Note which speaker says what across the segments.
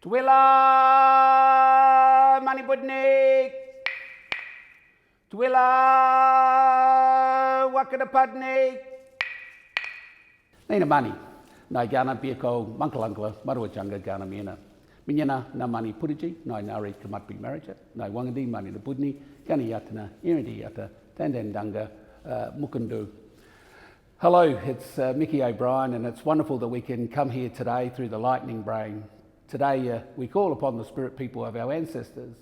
Speaker 1: Twila Manipudnik, Twila Wakadapadnik. Nina Mani, Naigana Biako, Mankalangla, Marwachanga Gana Mina. Minyana Namani Pudiji, Nainari Kumatpi Marrutya, Naiwangadi, Mani the Budni, Ganiyatana, Iridiyata, Tandandanga, Mukundu. Hello, it's Mickey O'Brien, and it's wonderful that we can come here today through the lightning brain. Today we call upon the spirit people of our ancestors,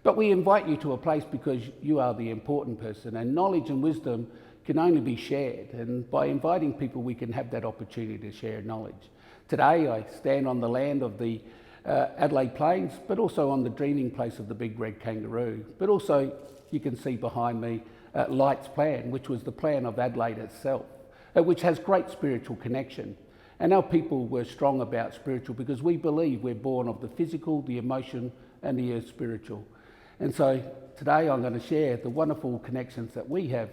Speaker 1: but we invite you to a place because you are the important person, and knowledge and wisdom can only be shared, and by inviting people we can have that opportunity to share knowledge. Today I stand on the land of the Adelaide Plains, but also on the dreaming place of the big red kangaroo, but also you can see behind me Light's plan, which was the plan of Adelaide itself, which has great spiritual connection. And our people were strong about spiritual because we believe we're born of the physical, the emotion, and the spiritual. And so today I'm going to share the wonderful connections that we have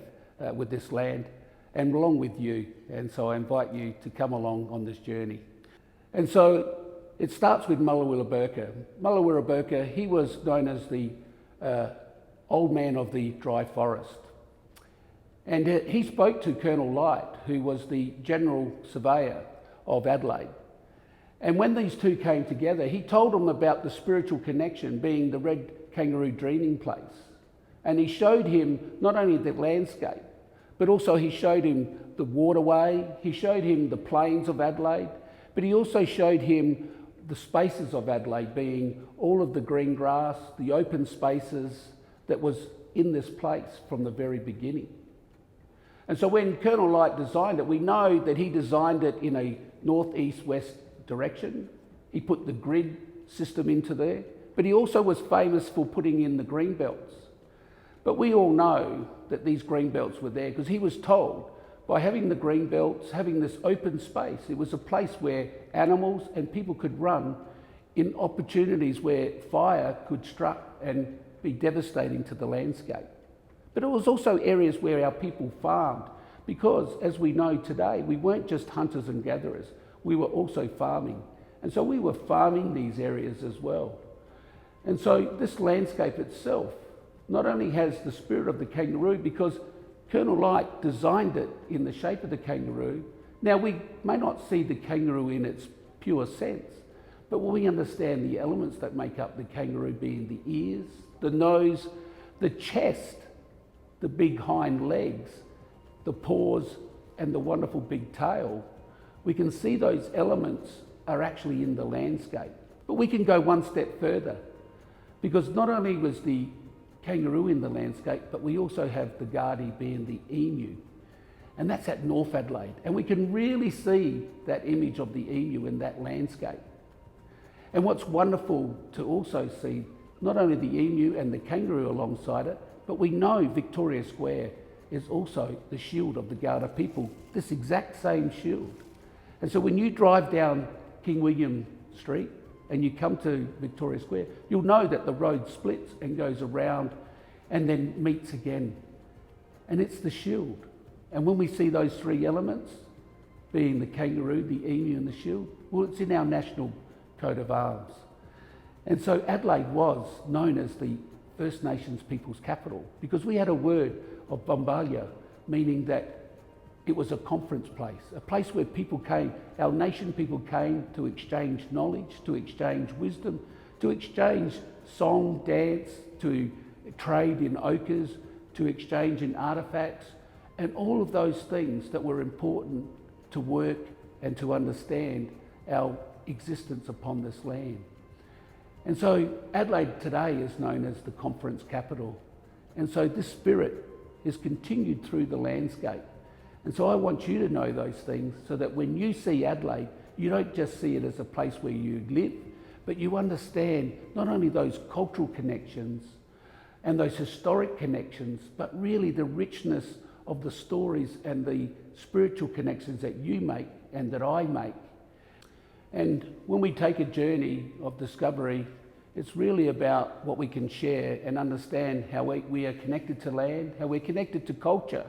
Speaker 1: with this land and along with you. And so I invite you to come along on this journey. And so it starts with Mullawilla Burka. Mullawilla Burka, he was known as the old man of the dry forest. And he spoke to Colonel Light, who was the General Surveyor of Adelaide. And when these two came together, he told them about the spiritual connection being the red kangaroo dreaming place. And he showed him not only the landscape, but also he showed him the waterway, he showed him the plains of Adelaide, but he also showed him the spaces of Adelaide, being all of the green grass, the open spaces that was in this place from the very beginning. And so when Colonel Light designed it, we know that he designed it in a north-east-west direction. He put the grid system into there, but he also was famous for putting in the green belts. But we all know that these green belts were there because he was told by having the green belts, having this open space, it was a place where animals and people could run in opportunities where fire could strike and be devastating to the landscape. But it was also areas where our people farmed because, as we know today, we weren't just hunters and gatherers, we were also farming. And so we were farming these areas as well. And so this landscape itself not only has the spirit of the kangaroo because Colonel Light designed it in the shape of the kangaroo. Now we may not see the kangaroo in its pure sense, but when we understand the elements that make up the kangaroo being the ears, the nose, the chest, the big hind legs, the paws, and the wonderful big tail, we can see those elements are actually in the landscape. But we can go one step further because not only was the kangaroo in the landscape, but we also have the Gardi being the emu. And that's at North Adelaide. And we can really see that image of the emu in that landscape. And what's wonderful to also see, not only the emu and the kangaroo alongside it, but we know Victoria Square is also the shield of the Garda people, this exact same shield. And so when you drive down King William Street and you come to Victoria Square, you'll know that the road splits and goes around and then meets again. And it's the shield. And when we see those three elements, being the kangaroo, the emu and the shield, well, it's in our national coat of arms. And so Adelaide was known as the First Nations people's capital because we had a word of Bombalia, meaning that it was a conference place, a place where people came, our nation people came to exchange knowledge, to exchange wisdom, to exchange song, dance, to trade in ochres, to exchange in artefacts, and all of those things that were important to work and to understand our existence upon this land. And so Adelaide today is known as the conference capital. And so this spirit is continued through the landscape. And so I want you to know those things so that when you see Adelaide, you don't just see it as a place where you live, but you understand not only those cultural connections and those historic connections, but really the richness of the stories and the spiritual connections that you make and that I make. And when we take a journey of discovery, it's really about what we can share and understand how we are connected to land, how we're connected to culture,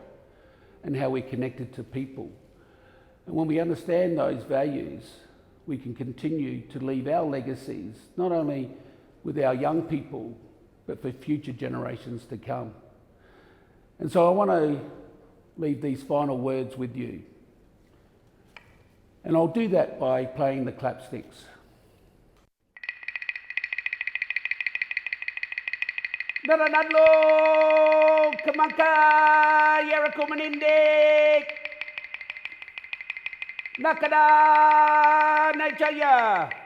Speaker 1: and how we're connected to people. And when we understand those values, we can continue to leave our legacies, not only with our young people, but for future generations to come. And so I want to leave these final words with you. And I'll do that by playing the clapsticks. Naranadlo, Kamanka, Yarakumanindik, Nakada, Najaya.